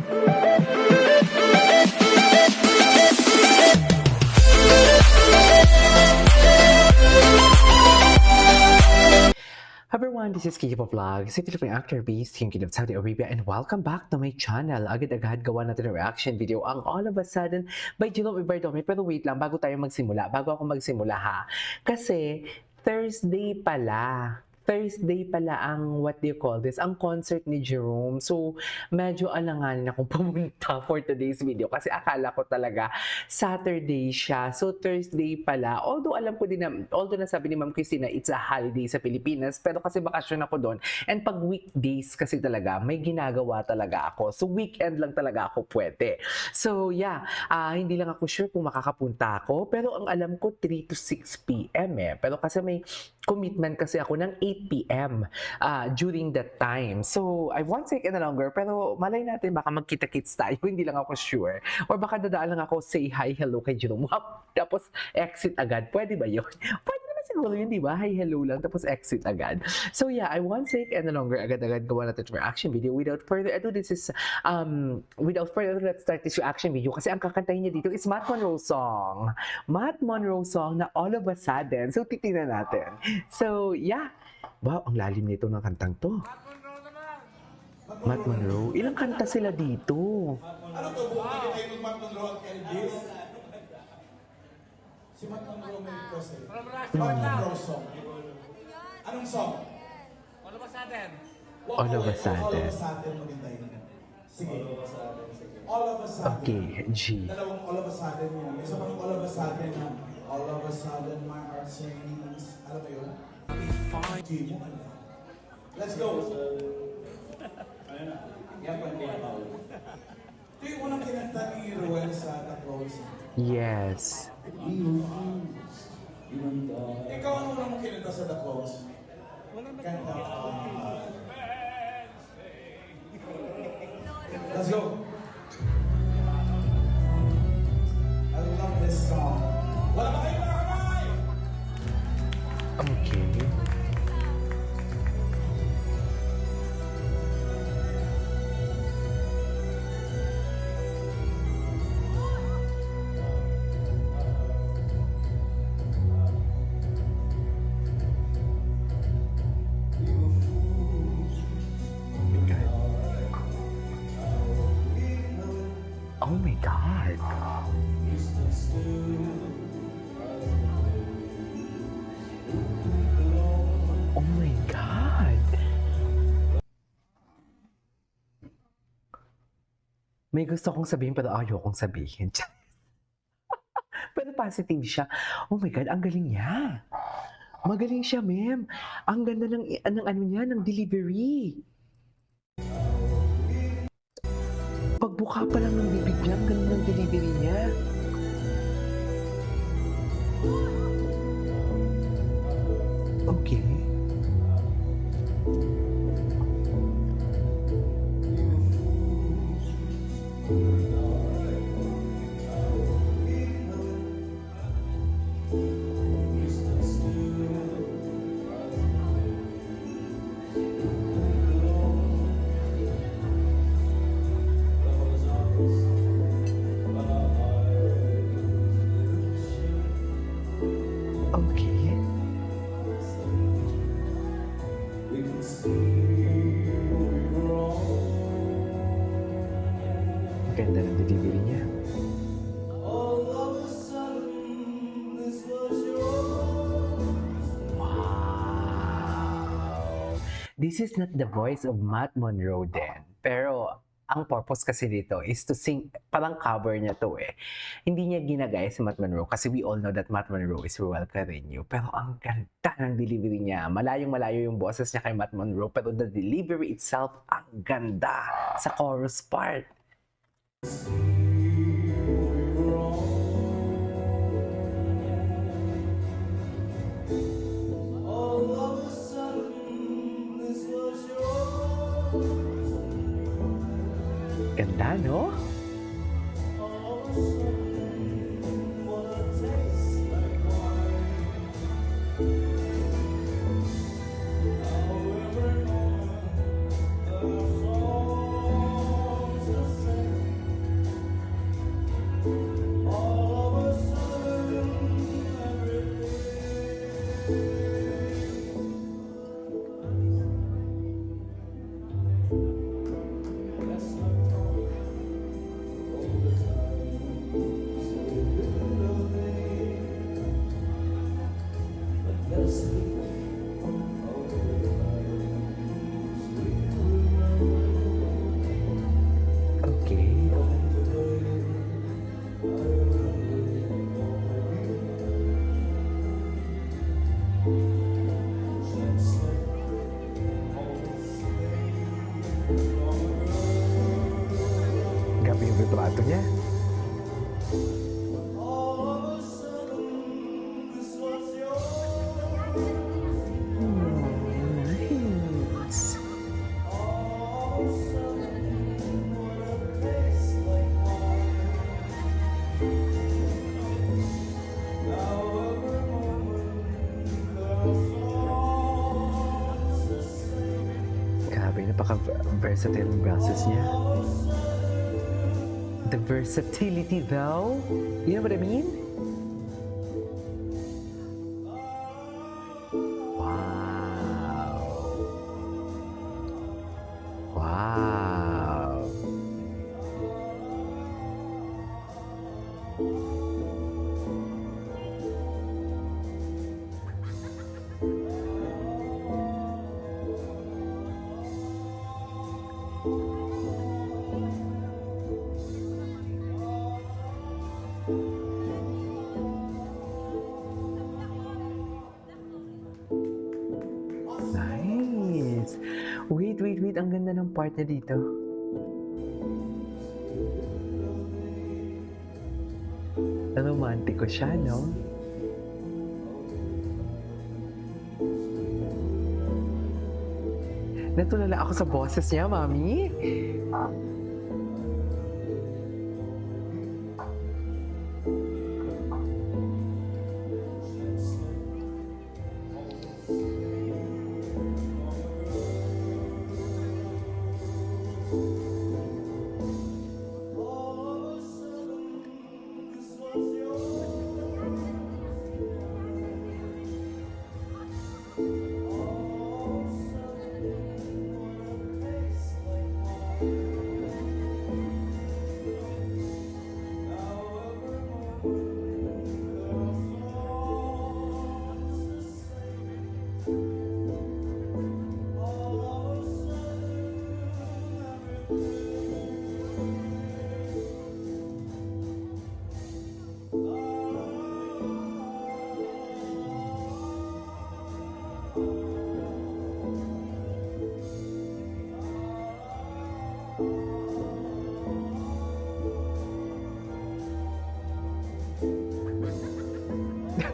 Hi everyone, this is Kikipo Vlog, si Philippine actor based in Kingdom of Saudi Arabia, and welcome back to my channel. Agad-agad gawa natin ng reaction video ang All of a Sudden by Jerome Ibardome. Pero wait lang, bago ako magsimula ha. Kasi Thursday pala ang what do you call this, ang concert ni Jerome. So, medyo alanganin akong pumunta for today's video kasi akala ko talaga Saturday siya. So, Thursday pala. Although alam ko din na, although nasabi ni Ma'am Christina, it's a holiday sa Pilipinas, pero kasi bakasyon ako doon. And pag weekdays kasi talaga, may ginagawa talaga ako. So, weekend lang talaga ako pwede. So, yeah, hindi lang ako sure kung makakapunta ako, pero ang alam ko 3 to 6 p.m. Pero kasi may commitment kasi ako ng 8 p.m. During that time. So, I won't take it longer, pero malay natin baka magkita-kits tayo, hindi lang ako sure. Or baka dadaan lang ako, say hi, hello kay Jerome, tapos exit agad. Pwede ba yun? Pwede naman siguro yun, di ba? Hi, hello lang, tapos exit agad. So, yeah, I won't take it longer. Agad-agad gawa natin yung reaction video. Without further ado, let's start this reaction video kasi ang kakantahin niya dito is Matt Monroe song. Matt Monroe song na All of a Sudden. So, titignan natin. So, yeah. Wow, ang lalim nito ng kantang to. Matt Monroe. Ilang kanta sila dito? Ano to? Bumili kayo ng Matt Monroe at Elvis? Si Matt Monroe may request eh. Matt Monroe song. Anong song? All of a sudden. All of a Sudden. All of a Sudden, maganda yun. Sige. All of a Sudden. Okay, G. Dalawang All of a Sudden yan. Isa pang All of a Sudden yan. All of a Sudden, my heart sings. Alam mo yun? G mo, ano? Let's go. Ano na? Yan pa ang kinakaw. Ito yung unang kinanta ni Ruel sa Tatlows. Yes. Ikaw ano unang kinanta sa Tatlows? Kanta. Let's go. I love this song. Wala ba kayo mga kamay? Okay. Oh my God. Oh my God. May gusto kong sabihin pero ayaw kong sabihin. Pero positive siya. Oh my God, ang galing niya. Magaling siya, ma'am. Ang ganda ng ano niya, ng delivery. Pagbuka pa lang ng bibig niya, ang ganda ng delivery niya. Okay. Okay. Ganda ng delivery niya. Wow! This is not the voice of Matt Monroe din. Pero ang purpose kasi dito is to sing, parang cover niya to eh. Hindi niya ginagaya si Matt Monroe kasi we all know that Matt Monroe is Ruel Carreño. Pero ang ganda ng delivery niya. Malayong-malayo yung boses niya kay Matt Monroe, pero the delivery itself, ang ganda sa chorus part. Ganda, no? Grabe yung vibrato niya. Nice. Grabe, napaka-versatile ng brazos niya. The versatility though. You know what I mean? Wow. Wow. Nice. Wait. Ang ganda ng part na dito. Romantiko siya, no? Natulala ako sa boses niya, Mami.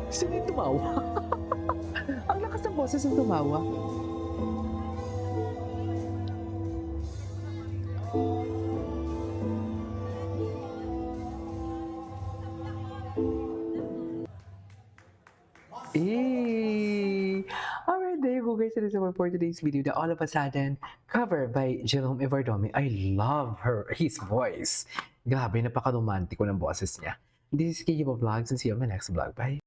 Sino yung tumawa? Ang lakas ng boses ng tumawa. Alright, there you go guys. That is our for today's video. The All of a Sudden cover by Jerome Everdomi. I love his voice. Grabe, napaka-romantiko ng boses niya. This is Kiki Vlogs and see you on my next vlog. Bye!